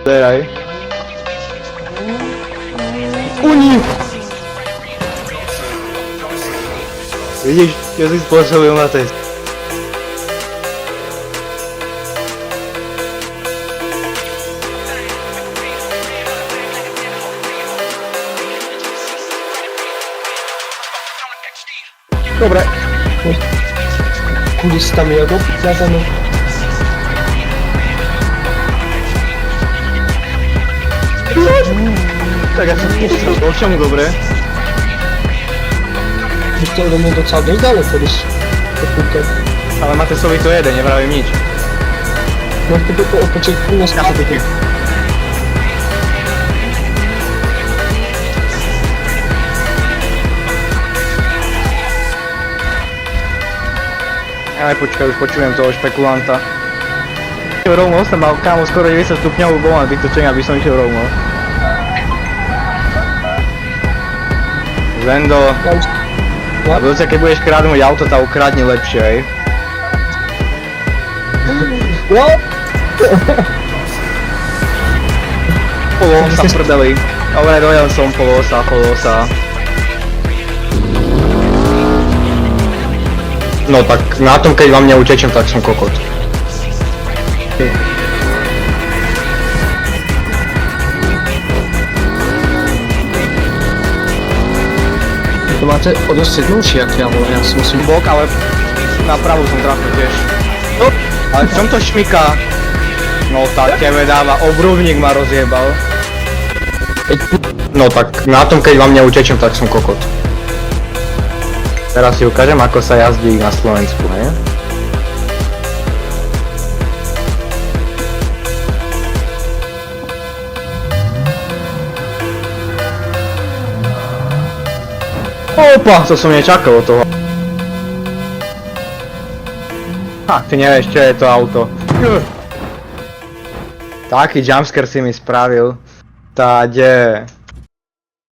Zeraj. Uni! Vidíš, ja si spôsobujem na test. Dobre. Kulista mi go zazano. Tak ja som spustil, o čomu dobre? Chcel do mňa docela dosť ďaleko, když to kúka. Ale Matesovi to jede, nevravím nič. No to by to opočet na skladky. Aj počkaj, už počujem toho špekulanta. Rovno som mal kámo skoro 90 stupňovú bol na týchto čeniach, aby som išiel rovno. Vendo, a budúce keď budeš kradnúť auto, tá ukradni lepšie, hej? No! Polosa prdeli. Dobre, dojel som polosa. No tak na tom, keď vám neutečem, tak som kokot. To máte o dosť jednoduchšie, jak ja, vole, ja si musím... Bok, ale na pravú som trafil tiež. No, ale v čom to šmyká? No tak tebe dáva, obrubník ma rozjebal. No tak na tom, keď vám neutečem, tak som kokot. Teraz si ukážem, ako sa jazdí na Slovensku, hej? Opa, to som nečakal od toho. Ha, ty nevieš, čo je to auto. Taký jumpscare si mi spravil. Tá, kde...